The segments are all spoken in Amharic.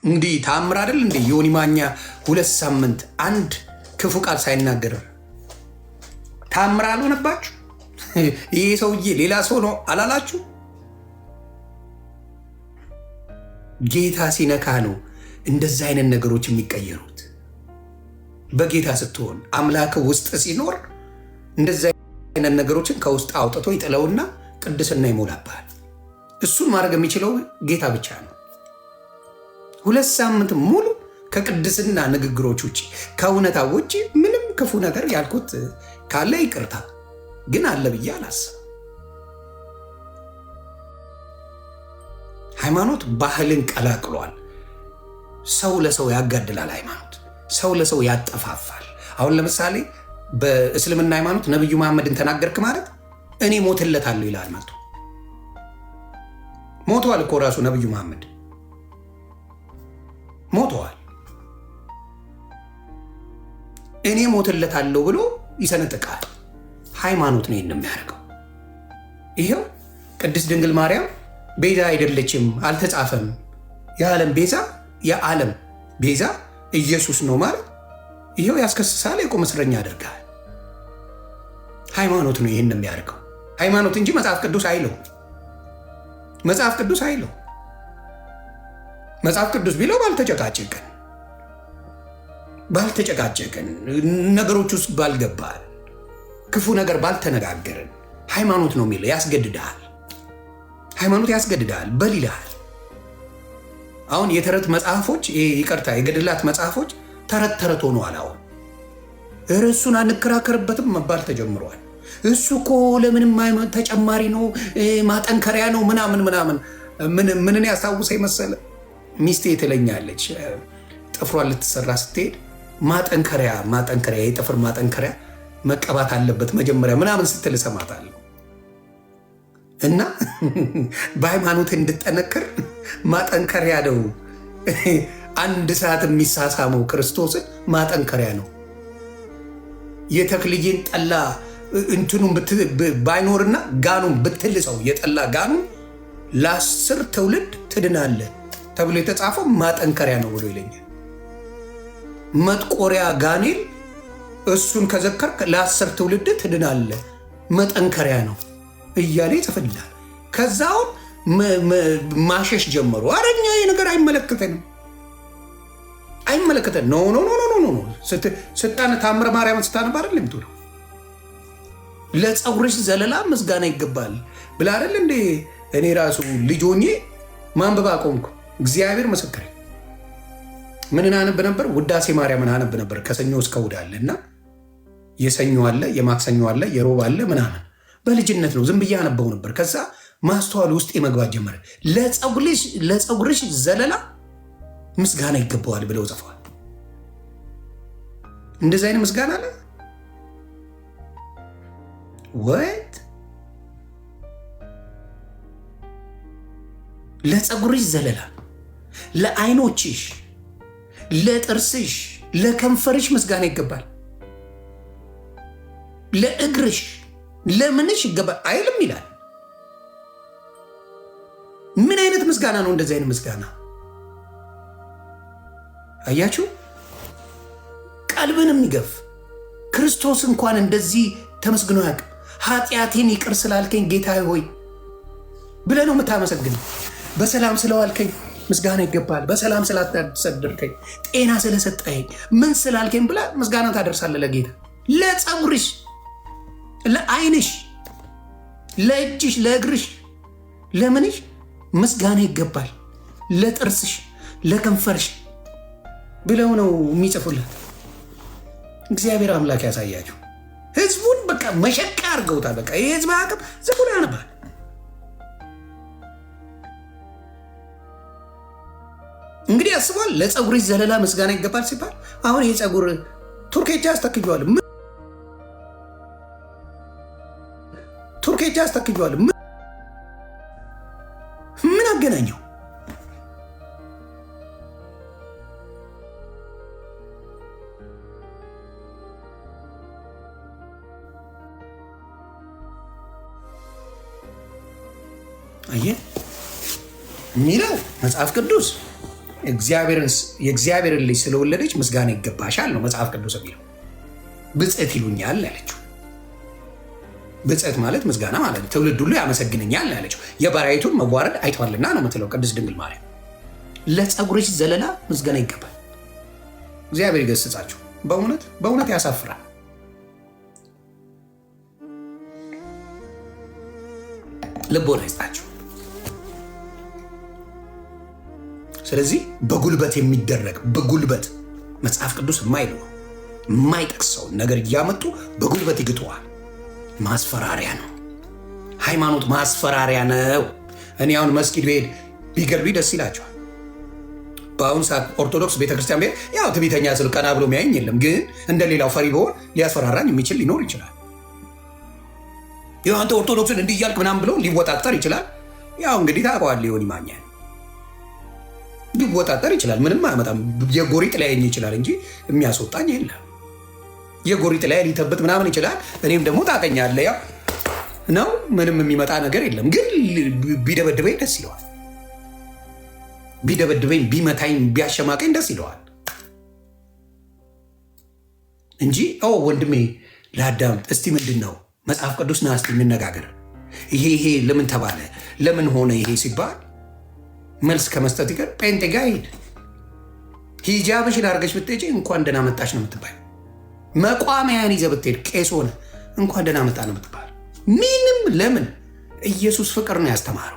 እንዲህ ታምር አይደል እንዴ? ዮኒ ማኛ 2 ሳምንት አንድ ክፉ ቃል ሳይናገር ታምር አልሆነባችሁ? ይሄ ሰውዬ ሌላ ሰው ነው አላላችሁ? ጌታ ሲነካ ነው እንደዚህ አይነት ነገሮች የሚቀየሩት። በጌታ ስትሆን አምላክ ውስጥ ሲኖር እንደዚህ አይነት ነገሮችን ከውስጥ አውጥቶ ይጥለውና ቅድስና ይሞላብሃል። እሱን ማድረግ የሚችለው ጌታ ብቻ ነው። 2 ሳምንት ሙሉ ከቅድስና ንግግሮች ውጭ ከእውነታ ውጭ ምንም ክፉ ነገር ያልኩት ካለ ይቅርታ፣ ግን አለ ብዬ አላስብም። ሃይማኖት ባህልን ቀላቅሏል። ሰው ለሰው ያጋድላል። ሃይማኖት ሰው ለሰው ያጠፋፋል። አሁን ለምሳሌ በእስልምና ሃይማኖት ነብዩ መሐመድን ተናገርክ ማለት እኔ ሞትለታለሁ ይላል። ሞተዋል እኮ ራሱ ነብዩ መሐመድ ሞተዋል። እኔ ሞትለታለሁ ብሎ ይሰነጥቃል። ሃይማኖት ነው የሚያደርገው። ይሄው ቅድስት ድንግል ማርያም ቤዛ አይደለችም፣ አልተጻፈም። የዓለም ቤዛ ኢየሱስ ነው ማለት ይሄው ያስከስሳል፣ የቁም እስረኛ ያደርጋል። ሃይማኖት ነው ይህን የሚያደርገው። ሃይማኖት እንጂ መጽሐፍ ቅዱስ አይለው። መጽሐፍ ቅዱስ አይለው። መጽሐፍ ቅዱስ ቢለው ባልተጨቃጨቅን ነገሮች ውስጥ ባልገባል፣ ክፉ ነገር ባልተነጋገርን። ሃይማኖት ነው የሚለው። ያስገድድሃል። ሃይማኖት ያስገድድሃል፣ በል ይልሃል። አሁን የተረት መጽሐፎች ይቅርታ፣ የገድላት መጽሐፎች ተረት ሆነዋል። አሁን እርሱን አንከራከርበትም መባል ተጀምሯል። እሱ እኮ ለምንም ተጨማሪ ነው፣ ማጠንከሪያ ነው ምናምን። ምንን ያስታውሰ መሰለ? ሚስቴ ትለኛለች፣ ጥፍሯን ልትሰራ ስትሄድ ማጠንከሪያ የጥፍር ማጠንከሪያ መቀባት አለበት መጀመሪያ ምናምን ስትል እሰማታለሁ። እና በሃይማኖት እንድጠነክር ማጠንከሪያ ነው። 1 ሰዓት የሚሳሳመው ክርስቶስን ማጠንከሪያ ነው። የተክልዬን ጠላ እንትኑን ባይኖርና ጋኑን ብትልሰው የጠላ ጋኑን ለ10 ትውልድ ትድናለ ተብሎ የተጻፈው ማጠንከሪያ ነው ብሎ ይለኛል። መጥቆሪያ ጋኔል እሱን ከዘከርክ ለ10 ትውልድ ትድናለ፣ መጠንከሪያ ነው እያለ ይጽፍልሃል። ከዛውን ማሸሽ ጀመሩ። አረኛ ይህ ነገር አይመለከተንም። ኖ ስታነ ታምረ ማርያምን ስታነብ አይደል የምትውለው? ለፀጉርሽ ዘለላ ምስጋና ይገባል ብላ አይደል እንዴ? እኔ ራሱ ልጅ ሆኜ ማንበብ አቆምኩ። እግዚአብሔር ምስክሬ። ምንን አነብ ነበር? ውዳሴ ማርያምን አነብ ነበር። ከሰኞ እስከ እሑድ አለ እና የሰኞ አለ፣ የማክሰኞ አለ፣ የሮብ አለ ምናምን። በልጅነት ነው ዝም ብዬ አነበው ነበር። ከዛ ማስተዋል ውስጥ የመግባት ጀመረ። ለፀጉርሽ ዘለላ ምስጋና ይገባዋል ብለው ጽፈዋል። እንደዚህ አይነት ምስጋና አለ ወይት? ለፀጉርሽ ዘለላ፣ ለዓይኖችሽ፣ ለጥርስሽ፣ ለከንፈርሽ ምስጋና ይገባል። ለእግርሽ ለምንሽ ይገባል አይልም ይላል። ምን አይነት ምስጋና ነው እንደዚህ አይነት ምስጋና? አያችሁ፣ ቀልብን የሚገፍ ክርስቶስ እንኳን እንደዚህ ተመስግኖ ያውቅ። ኃጢአቴን ይቅር ስላልከኝ ጌታዬ ሆይ ብለህ ነው የምታመሰግነው። በሰላም ስለዋልከኝ ምስጋና ይገባል። በሰላም ስላሰደርከኝ፣ ጤና ስለሰጠኸኝ፣ ምን ስላልከኝ ብለህ ምስጋና ታደርሳለህ ለጌታ። ለፀጉርሽ፣ ለዓይንሽ፣ ለእጅሽ፣ ለእግርሽ፣ ለምንሽ ምስጋና ይገባል። ለጥርስሽ፣ ለከንፈርሽ ብለው ነው የሚጽፉለት። እግዚአብሔር አምላክ ያሳያችሁ። ህዝቡን በቃ መሸቃ አድርገውታል። በቃ ይህ ህዝብ አቅም ዝም ብሎ ያነባል። እንግዲህ አስቧል። ለፀጉርሽ ዘለላ ምስጋና ይገባል ሲባል አሁን ይህ ፀጉር ቱርኬጃ አስተክየዋል። ምን አገናኘው? አየህ የሚለው መጽሐፍ ቅዱስ የእግዚአብሔርን ልጅ ስለወለደች ምስጋና ይገባሻል ነው መጽሐፍ ቅዱስ የሚለው። ብፅዕት ይሉኛል ያለችው። ብፅዕት ማለት ምስጋና ማለት ነው። ትውልድ ሁሉ ያመሰግነኛል ያለችው። የባሪያይቱን መዋረድ አይተዋልና ነው የምትለው ቅድስት ድንግል ማርያም። ለፀጉርሽ ዘለላ ምስጋና ይገባል። እግዚአብሔር ይገስጻችሁ። በእውነት ያሳፍራል። ልቦና ይስጣችሁ። ስለዚህ በጉልበት የሚደረግ በጉልበት መጽሐፍ ቅዱስ የማይለው የማይጠቅሰውን ነገር እያመጡ በጉልበት ይግጠዋል። ማስፈራሪያ ነው። ሃይማኖት ማስፈራሪያ ነው። እኔ አሁን መስጊድ ብሄድ ቢገርቢ ደስ ይላቸዋል። በአሁኑ ሰዓት ኦርቶዶክስ ቤተክርስቲያን ብሄድ ያው ትዕቢተኛ ስል ቀና ብሎ የሚያየኝ የለም። ግን እንደ ሌላው ፈሪ በሆን ሊያስፈራራኝ የሚችል ሊኖር ይችላል። ያው አንተ ኦርቶዶክስን እንዲህ እያልክ ምናምን ብሎ ሊወጣጠር ይችላል። ያው እንግዲህ ታውቀዋለህ ሊሆን ይማኛል ሊወጣጠር ይችላል። ምንም አያመጣም። የጎሪጥ ላይኝ ይችላል እንጂ የሚያስወጣኝ የለም። የጎሪጥ ላይ ሊተብት ምናምን ይችላል። እኔም ደግሞ ታውቀኛለህ ያው ነው። ምንም የሚመጣ ነገር የለም። ግን ቢደበድበኝ ደስ ይለዋል። ቢደበድበኝ፣ ቢመታኝ፣ ቢያሸማቀኝ ደስ ይለዋል እንጂ ወንድሜ ለአዳምጥ እስቲ ምንድን ነው መጽሐፍ ቅዱስ ና እስቲ እንነጋገር። ይሄ ለምን ተባለ ለምን ሆነ ይሄ ሲባል መልስ ከመስጠት ይቀር ጴንጤ ጋር ሂድ። ሂጃብሽን አድርገሽ ብትሄጂ እንኳን ደህና መጣሽ ነው የምትባል። መቋሚያን ይዘህ ብትሄድ ቄስ ሆነ እንኳን ደህና መጣ ነው የምትባል። ምንም ለምን ኢየሱስ ፍቅር ነው ያስተማረው።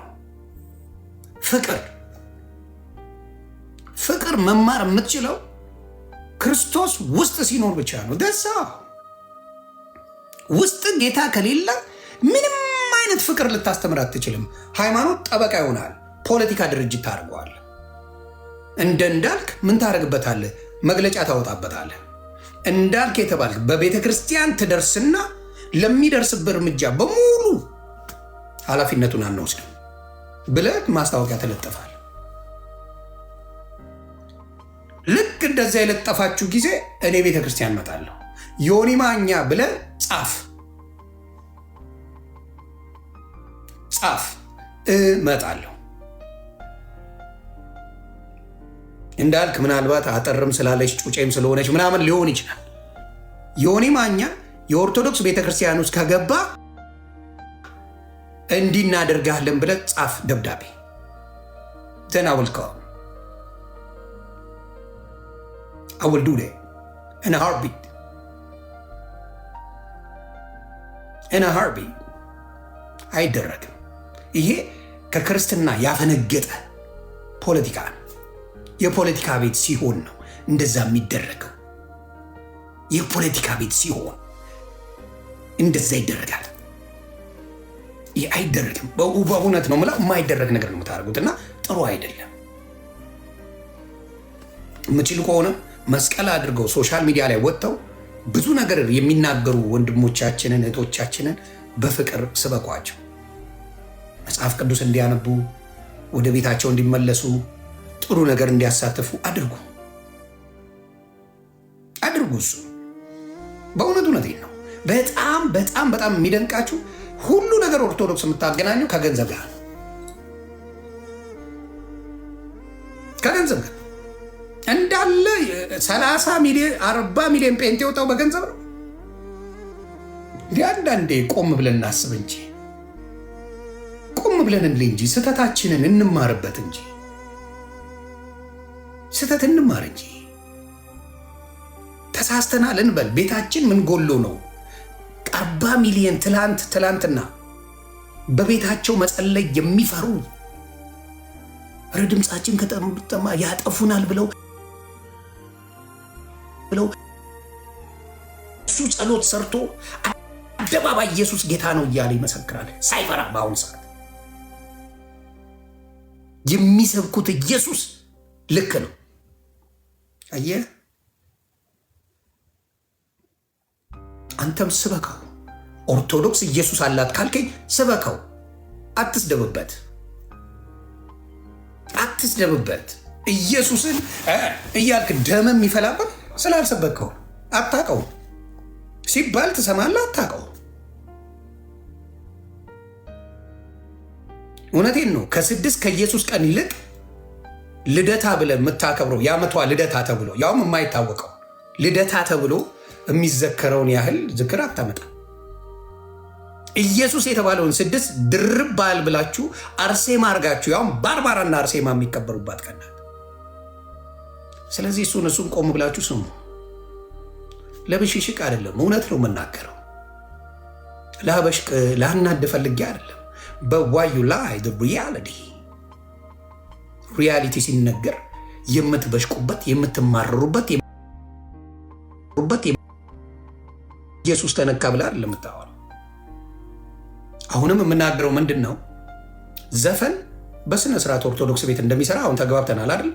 ፍቅር መማር የምትችለው ክርስቶስ ውስጥ ሲኖር ብቻ ነው። ደሳ ውስጥ ጌታ ከሌለ ምንም አይነት ፍቅር ልታስተምር አትችልም። ሃይማኖት ጠበቃ ይሆናል። ፖለቲካ ድርጅት ታደርገዋል። እንዳልክ ምን ታደርግበታለህ? መግለጫ ታወጣበታለህ። እንዳልክ የተባልክ በቤተ ክርስቲያን ትደርስና ለሚደርስብህ እርምጃ በሙሉ ኃላፊነቱን አንወስድም ብለህ ማስታወቂያ ተለጠፋል። ልክ እንደዛ የለጠፋችሁ ጊዜ እኔ ቤተ ክርስቲያን እመጣለሁ ዮኒ ማኛ ብለህ ጻፍ እመጣለሁ። እንዳልክ ምናልባት አጠርም ስላለች ጩጬም ስለሆነች ምናምን ሊሆን ይችላል። ዮኒ ማኛ የኦርቶዶክስ ቤተክርስቲያን ውስጥ ከገባ እንዲህ እናደርጋለን ብለህ ጻፍ ደብዳቤ። then I will come. I will do that in a heartbeat. አይደረግም። ይሄ ከክርስትና ያፈነገጠ ፖለቲካ ነው። የፖለቲካ ቤት ሲሆን ነው እንደዛ የሚደረገው። የፖለቲካ ቤት ሲሆን እንደዛ ይደረጋል። ይህ አይደረግም። በእውነት ነው የምለው፣ የማይደረግ ነገር ነው የምታደርጉትና ጥሩ አይደለም። የምችል ከሆነ መስቀል አድርገው ሶሻል ሚዲያ ላይ ወጥተው ብዙ ነገር የሚናገሩ ወንድሞቻችንን እህቶቻችንን በፍቅር ስበኳቸው። መጽሐፍ ቅዱስ እንዲያነቡ፣ ወደ ቤታቸው እንዲመለሱ፣ ጥሩ ነገር እንዲያሳትፉ አድርጉ። እሱ በእውነት እውነቴን ነው። በጣም የሚደንቃችሁ ሁሉ ነገር ኦርቶዶክስ የምታገናኘው ከገንዘብ ጋር ነው። ከገንዘብ ጋር እንዳለ 30 ሚሊዮን 40 ሚሊዮን ጴንጤ የወጣው በገንዘብ ነው። አንዳንዴ ቆም ብለን እናስብ እንጂ ስህተታችንን እንማርበት እንጂ ስህተት እንማር እንጂ ተሳስተናል እንበል። ቤታችን ምን ጎሎ ነው? 40 ሚሊዮን ትላንትና በቤታቸው መጸለይ የሚፈሩ ድምፃችን ከተጠማ ያጠፉናል ብለው እሱ ጸሎት ሰርቶ አደባባይ ኢየሱስ ጌታ ነው እያለ ይመሰክራል ሳይፈራ። በአሁኑ ሰዓት የሚሰብኩት ኢየሱስ ልክ ነው። አየህ፣ አንተም ስበከው። ኦርቶዶክስ ኢየሱስ አላት ካልከኝ ስበከው። አትስደብበት። ኢየሱስን እያልክ ደም የሚፈላበት ስላልሰበከው አታውቀው ሲባል ትሰማለህ፣ አታውቀው። እውነቴን ነው። ከኢየሱስ ቀን ይልቅ ልደታ ብለህ የምታከብረው የዓመቷ ልደታ ተብሎ ያውም የማይታወቀው ልደታ ተብሎ የሚዘከረውን ያህል ዝክር አታመጣ። ኢየሱስ የተባለውን 6 ድርብ በዓል ብላችሁ አርሴማ አርጋችሁ ያውም ባርባራና አርሴማ የሚከበሩባት ቀን ናት። ስለዚህ እሱን ቆም ብላችሁ ስሙ። ለብሽሽቅ አይደለም፣ እውነት ነው የምናገረው። ላበሽቅ ላናድ ፈልጌ አይደለም። በዋዩ ላይ ሪያሊቲ ሲነገር የምትበሽቁበት የምትማረሩበት ኢየሱስ ተነካ ብላ አይደለም የምታወራው። አሁንም የምናገረው ምንድን ነው? ዘፈን በስነ ስርዓት ኦርቶዶክስ ቤት እንደሚሰራ አሁን ተግባብተናል አይደል?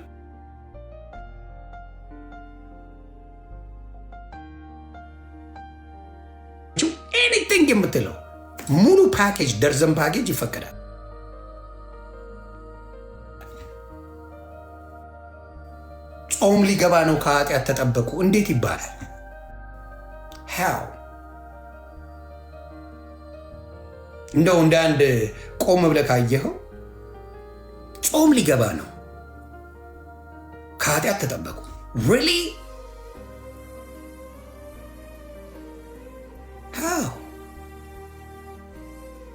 ኤኒቲንግ የምትለው ሙሉ ፓኬጅ ደርዘን ፓኬጅ ይፈቀዳል። ጾም ሊገባ ነው ከኃጢአት ተጠበቁ እንዴት ይባላል? ሃው እንደው እንደ አንድ ቆም ብለህ ካየኸው ጾም ሊገባ ነው ከኃጢአት ተጠበቁ ሪሊ? ሃው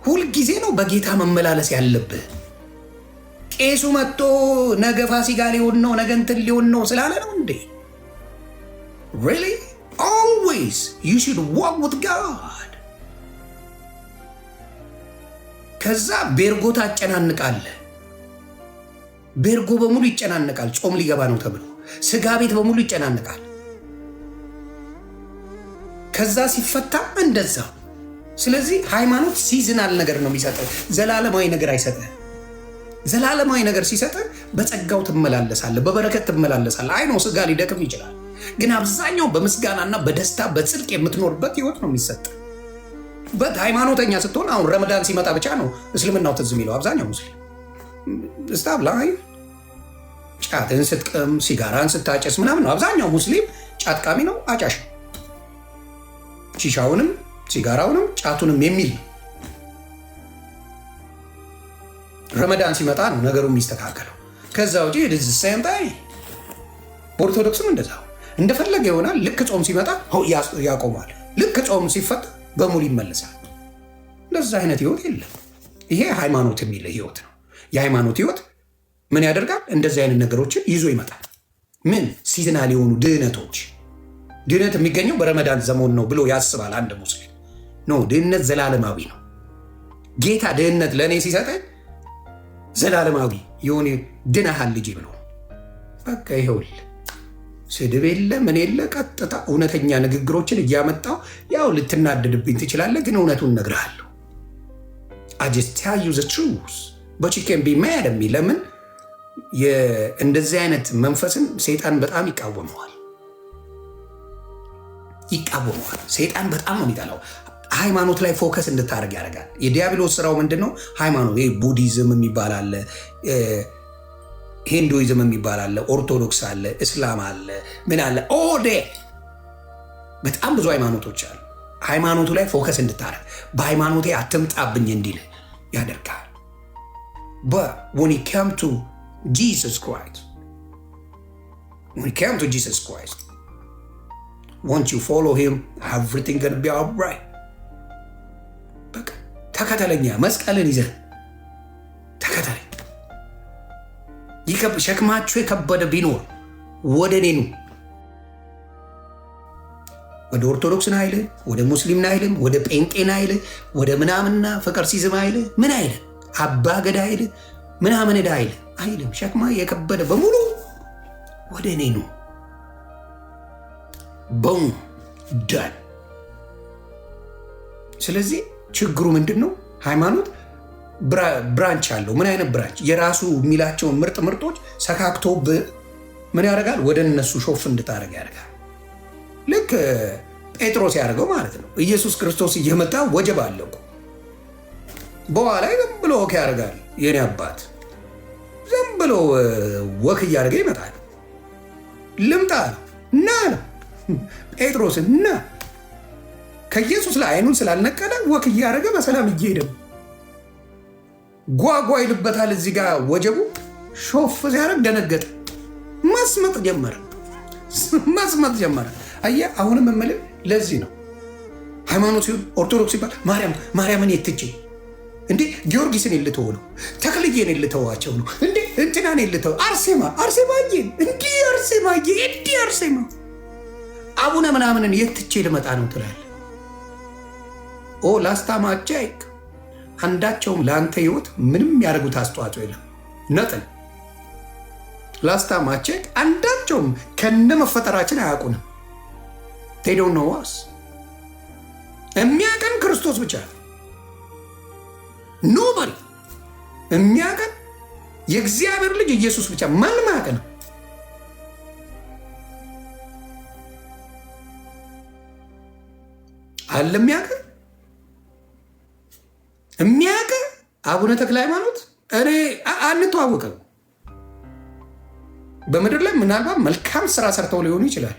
ሁልጊዜ ነው በጌታ መመላለስ ያለብህ። ቄሱ መጥቶ ነገ ፋሲካ ሊሆን ነው ነገ እንትን ሊሆን ነው ስላለ ነው እንዴ? really always you should walk with God። ከዛ ቤርጎ ታጨናንቃለህ። ቤርጎ በሙሉ ይጨናነቃል ጾም ሊገባ ነው ተብሎ። ስጋ ቤት በሙሉ ይጨናነቃል። ከዛ ሲፈታ እንደዛ። ስለዚህ ሃይማኖት ሲዝናል ነገር ነው የሚሰጥህ፣ ዘላለማዊ ነገር አይሰጥህ። ዘላለማዊ ነገር ሲሰጥህ በጸጋው ትመላለሳለህ፣ በበረከት ትመላለሳለህ። አይ ነው ስጋ ሊደክም ይችላል፣ ግን አብዛኛው በምስጋናና በደስታ በጽድቅ የምትኖርበት ህይወት ነው የሚሰጥ። ሃይማኖተኛ ስትሆን አሁን ረመዳን ሲመጣ ብቻ ነው እስልምናው ትዝ የሚለው አብዛኛው ሙስሊም። እስታብ ላይ ጫትን ስትቅም ሲጋራን ስታጨስ ምናምን ነው አብዛኛው ሙስሊም ጫት ቃሚ ነው፣ አጫሽ ነው። ሺሻውንም ሲጋራውንም ጫቱንም የሚል ነው። ረመዳን ሲመጣ ነው ነገሩ የሚስተካከለው። ከዛ ውጪ ሰንታይ ኦርቶዶክስም እንደዛው እንደፈለገ ይሆናል። ልክ ጾም ሲመጣ ያቆማል፣ ልክ ጾም ሲፈታ በሙሉ ይመለሳል። እንደዛ አይነት ህይወት የለም። ይሄ ሃይማኖት የሚል ህይወት ነው። የሃይማኖት ህይወት ምን ያደርጋል? እንደዚህ አይነት ነገሮችን ይዞ ይመጣል። ምን ሲዝናል የሆኑ ድህነቶች። ድህነት የሚገኘው በረመዳን ዘመን ነው ብሎ ያስባል አንድ ሙስሊም። ኖ ድህነት ዘላለማዊ ነው። ጌታ ድህነት ለእኔ ሲሰጠኝ ዘላለማዊ የሆነ ድነሃል ልጅ ብሎ በቃ ይኸውል። ስድብ የለ ምን የለ፣ ቀጥታ እውነተኛ ንግግሮችን እያመጣው ያው ልትናደድብኝ ትችላለህ፣ ግን እውነቱን እነግርሃለሁ። I just tell you the truth but you can be mad at me። ለምን እንደዚህ አይነት መንፈስን ሰይጣን በጣም ይቃወመዋል። ሰይጣን በጣም ነው የሚጠላው። ሃይማኖት ላይ ፎከስ እንድታደርግ ያደርጋል። የዲያብሎስ ስራው ምንድነው? ሃይማኖት ቡዲዝም የሚባል አለ፣ ሂንዱይዝም የሚባል አለ፣ ኦርቶዶክስ አለ፣ እስላም አለ፣ ምን አለ ኦዴ በጣም ብዙ ሃይማኖቶች አሉ። ሃይማኖቱ ላይ ፎከስ እንድታደርግ በሃይማኖቴ አትምጣብኝ እንዲል ያደርጋል። but when it come to Jesus Christ, once you follow him everything gonna be all right። በቃ ተከተለኛ፣ መስቀልን ይዘህ ተከተለኝ። ሸክማችሁ የከበደ ቢኖር ወደ እኔ ኑ። ወደ ኦርቶዶክስ ና አይልህ፣ ወደ ሙስሊም ና አይልህ፣ ወደ ጴንጤ ና አይልህ፣ ወደ ምናምንና ፍቅር ሲዝም አይልህ፣ ምን አይልህ፣ አባገዳ አይልህ፣ ምናምን ዳ አይልህ። ሸክማ የከበደ በሙሉ ወደ እኔ ኑ። ቦም ዳን። ስለዚህ ችግሩ ምንድን ነው? ሃይማኖት ብራንች አለው። ምን አይነት ብራንች? የራሱ የሚላቸውን ምርጦች ሰካክቶ ምን ያደርጋል? ወደ እነሱ ሾፍ እንድታደርግ ያደርጋል። ልክ ጴጥሮስ ያደርገው ማለት ነው። ኢየሱስ ክርስቶስ እየመጣ ወጀብ አለው በኋላ ዝም ብሎ ወክ ያደርጋል። የኔ አባት ዝም ብሎ ወክ እያደረገ ይመጣል። ልምጣ ና ነው ጴጥሮስ እና ከኢየሱስ ላይ አይኑን ስላልነቀለ ወክ እያደረገ በሰላም እየሄደ ጓጓ ይልበታል። እዚህ ጋር ወጀቡ ሾፍ ሲያደርግ ደነገጠ። መስመጥ ጀመረ። አየህ፣ አሁንም የምልህ ለዚህ ነው ሃይማኖት ሲሆን ኦርቶዶክስ ሲባል ማርያምን የትቼ እንዴ ጊዮርጊስን የልተው ነው፣ ተክልዬን የልተዋቸው ነው እንዴ እንትናን የልተው አርሴማዬን እንዲህ አርሴማ አቡነ ምናምንን የትቼ ልመጣ ነው ትላለህ። ኦ ላስታማጃይክ አንዳቸውም ለአንተ ህይወት ምንም ያደርጉት አስተዋጽኦ የለም። ነጥን ላስታማጃይክ አንዳቸውም ከነ መፈጠራችን አያውቁንም። they don't know us። የሚያቀን ክርስቶስ ብቻ ኖባዲ የሚያቀን የእግዚአብሔር ልጅ ኢየሱስ ብቻ። ማንም አያቀን። አለ የሚያቀ አቡነ ተክለ ሃይማኖት እኔ አንተዋወቅም። በምድር ላይ ምናልባት መልካም ስራ ሰርተው ሊሆኑ ይችላል።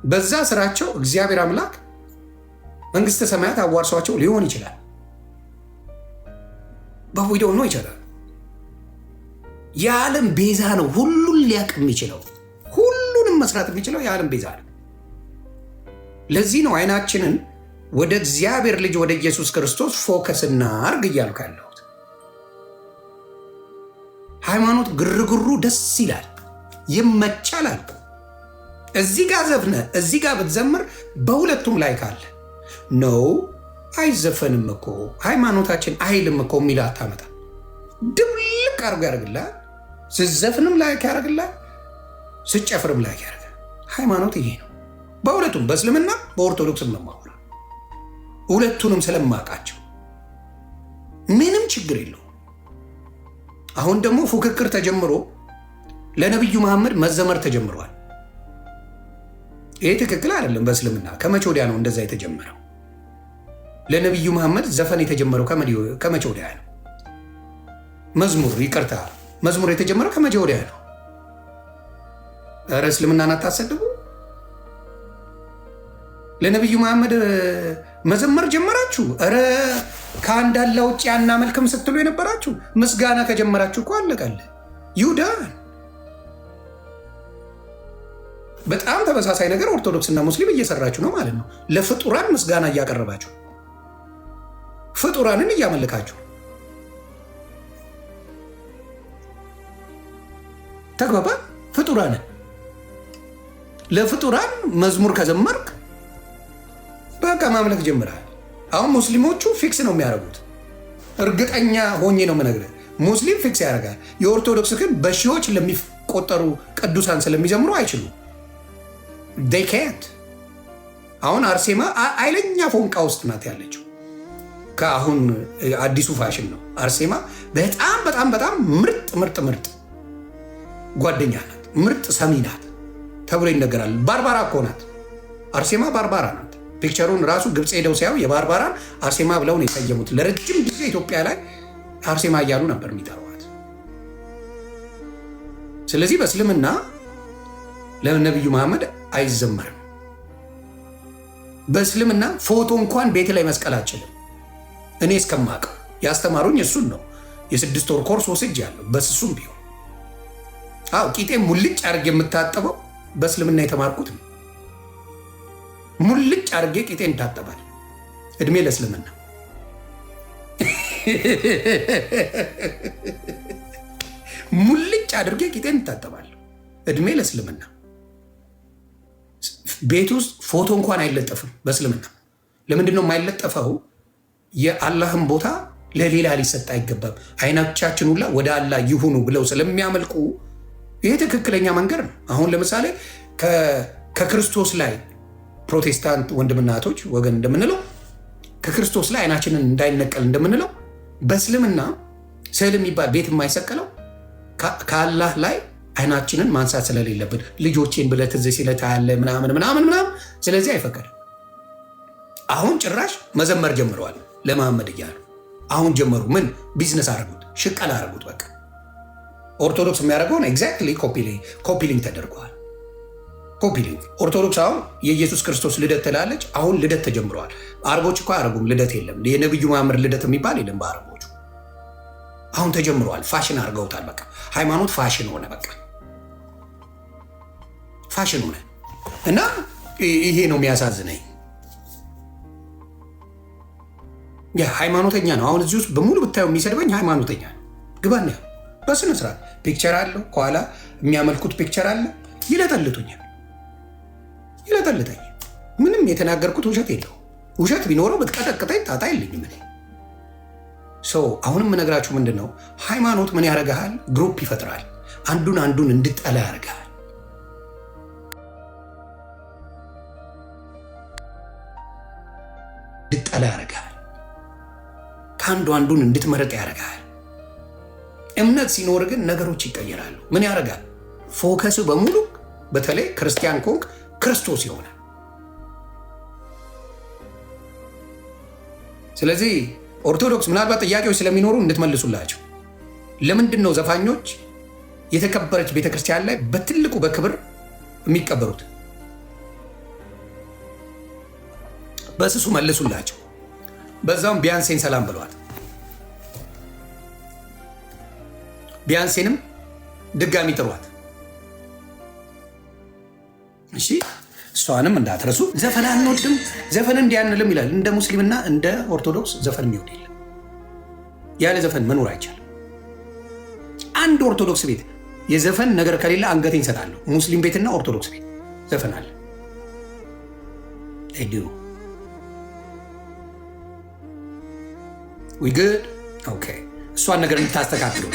በዛ ስራቸው እግዚአብሔር አምላክ መንግስተ ሰማያት አዋርሷቸው ሊሆን ይችላል። በዊዶው ነው ይችላል። የዓለም ቤዛ ነው ሁሉን ሊያቅ የሚችለው፣ ሁሉንም መስራት የሚችለው የዓለም ቤዛ ነው። ለዚህ ነው አይናችንን ወደ እግዚአብሔር ልጅ ወደ ኢየሱስ ክርስቶስ ፎከስ እናርግ እያልኩ ያለሁት። ሃይማኖት ግርግሩ ደስ ይላል፣ ይመቻላል። እዚህ ጋር ዘፍነ እዚህ ጋር ብትዘምር በሁለቱም ላይ ካለ ነው አይዘፈንም እኮ ሃይማኖታችን አይልም እኮ የሚል አታመጣ። ድብልቅ አርጎ ያደርግልሃል። ስዘፍንም ላይ ያደርግልሃል፣ ስጨፍርም ላይ ያደርግልሃል። ሃይማኖት ይሄ ነው። በሁለቱም በእስልምና በኦርቶዶክስም ነው የማወራው። ሁለቱንም ስለማውቃቸው ምንም ችግር የለውም። አሁን ደግሞ ፉክክር ተጀምሮ ለነብዩ መሐመድ መዘመር ተጀምሯል። ይሄ ትክክል አይደለም። በእስልምና ከመቼ ወዲያ ነው እንደዛ የተጀመረው? ለነብዩ መሐመድ ዘፈን የተጀመረው ከመቼ ወዲያ ነው? መዝሙር የተጀመረው ከመቼ ወዲያ ነው? ኧረ እስልምናን አታሰድቡ። ለነብዩ መሐመድ መዘመር ጀመራችሁ። ኧረ ከአንድ አላህ ውጭ አናመልክም ስትሉ የነበራችሁ ምስጋና ከጀመራችሁ እኮ አለቀለ። ይሁዳን በጣም ተመሳሳይ ነገር ኦርቶዶክስና ሙስሊም እየሰራችሁ ነው ማለት ነው። ለፍጡራን ምስጋና እያቀረባችሁ ፍጡራንን እያመልካችሁ ተግባባ። ፍጡራንን ለፍጡራን መዝሙር ከዘመርክ በቃ ማምለክ ጀምራል። አሁን ሙስሊሞቹ ፊክስ ነው የሚያደርጉት። እርግጠኛ ሆኜ ነው የምነግርህ፣ ሙስሊም ፊክስ ያደርጋል። የኦርቶዶክስ ግን በሺዎች ለሚቆጠሩ ቅዱሳን ስለሚዘምሩ አይችሉም። they can't። አሁን አርሴማ አይለኛ ፎንቃ ውስጥ ናት ያለችው። ከአሁን አዲሱ ፋሽን ነው። አርሴማ በጣም በጣም በጣም ምርጥ ጓደኛ ናት፣ ምርጥ ሰሚ ናት ተብሎ ይነገራል። ባርባራ እኮ ናት አርሴማ፣ ባርባራ ናት። ፒክቸሩን ራሱ ግብፅ ሄደው ሲያዩ የባርባራን አርሴማ ብለው ነው የሰየሙት። ለረጅም ጊዜ ኢትዮጵያ ላይ አርሴማ እያሉ ነበር የሚጠሯት። ስለዚህ በእስልምና ለነብዩ መሐመድ አይዘመርም። በእስልምና ፎቶ እንኳን ቤት ላይ መስቀል አልችልም። እኔ እስከማውቀው ያስተማሩኝ እሱን ነው። የ6 ወር ኮርስ ወስጃለሁ። በስሱም ቢሆን ቂጤ ሙልጭ አድርጌ የምታጠበው በእስልምና የተማርኩት ነው። ሙልጭ አድርጌ ቂጤን ታጠባል። እድሜ ለእስልምና። ሙልጭ አድርጌ ቂጤን ታጠባል። እድሜ ለእስልምና። ቤት ውስጥ ፎቶ እንኳን አይለጠፍም በእስልምና። ለምንድን ነው የማይለጠፈው? የአላህን ቦታ ለሌላ ሊሰጥ አይገባም። አይናቻችን ሁላ ወደ አላህ ይሁኑ ብለው ስለሚያመልኩ ይሄ ትክክለኛ መንገድ ነው። አሁን ለምሳሌ ከክርስቶስ ላይ ፕሮቴስታንት ወንድምና እህቶች ወገን እንደምንለው ከክርስቶስ ላይ አይናችንን እንዳይነቀል እንደምንለው በእስልምና ስዕል የሚባል ቤት የማይሰቀለው ከአላህ ላይ አይናችንን ማንሳት ስለሌለብን ልጆቼን ብለህ ትዝ ሲለህ ታያለህ ምናምን። ስለዚህ አይፈቀድም። አሁን ጭራሽ መዘመር ጀምረዋል ለመሐመድ እያሉ አሁን ጀመሩ። ምን ቢዝነስ አደረጉት? ሽቀላ አደረጉት። በቃ ኦርቶዶክስ የሚያደርገውን ኤግዛክትሊ ኮፒሊንግ ተደርገዋል። ኮፒሊንግ ኦርቶዶክስ አሁን የኢየሱስ ክርስቶስ ልደት ትላለች። አሁን ልደት ተጀምረዋል። አረቦች እኮ አያረጉም፣ ልደት የለም። የነብዩ መሐመድ ልደት የሚባል የለም በአረቦቹ። አሁን ተጀምሯል። ፋሽን አድርገውታል። በቃ ሃይማኖት ፋሽን ሆነ። በቃ ፋሽን ሆነ እና ይሄ ነው የሚያሳዝነኝ። ሃይማኖተኛ ነው። አሁን እዚህ ውስጥ በሙሉ ብታየው የሚሰድበኝ ሃይማኖተኛ ነው። ግባና በስነ ስርዓት ፒክቸር አለው ከኋላ የሚያመልኩት ፒክቸር አለ። ይለጠልጡኛል፣ ይለጠልጠኝ። ምንም የተናገርኩት ውሸት የለው። ውሸት ቢኖረው ብትቀጠቅጠኝ ጣጣ የለኝም እኔ። አሁንም የምነግራችሁ ምንድን ነው፣ ሃይማኖት ምን ያደርግሃል? ግሩፕ ይፈጥራል። አንዱን እንድጠላ ያደርግሃል። እንድጠላ ያደርግሃል። አንዱን እንድትመረጥ ያደርጋል። እምነት ሲኖር ግን ነገሮች ይቀየራሉ። ምን ያደርጋል? ፎከሱ በሙሉ በተለይ ክርስቲያን ኮንክ ክርስቶስ ይሆናል። ስለዚህ ኦርቶዶክስ ምናልባት ጥያቄዎች ስለሚኖሩ እንድትመልሱላቸው። ለምንድን ነው ዘፋኞች የተከበረች ቤተክርስቲያን ላይ በትልቁ በክብር የሚቀበሩት? በስሱ መልሱላቸው። በዛም ቢያንሴን ሰላም ብለዋል። ቢያንሴንም ድጋሚ ጥሯት። እሺ እሷንም እንዳትረሱ። ዘፈን አንወድም፣ ዘፈን እንዲያንልም ይላል። እንደ ሙስሊምና እንደ ኦርቶዶክስ ዘፈን የሚወድ የለም። ያለ ዘፈን መኖር አይቻልም። አንድ ኦርቶዶክስ ቤት የዘፈን ነገር ከሌለ አንገቴን እሰጣለሁ። ሙስሊም ቤትና ኦርቶዶክስ ቤት ዘፈን አለ። ዊ ጉድ ኦኬ። እሷን ነገር እንድታስተካክሉ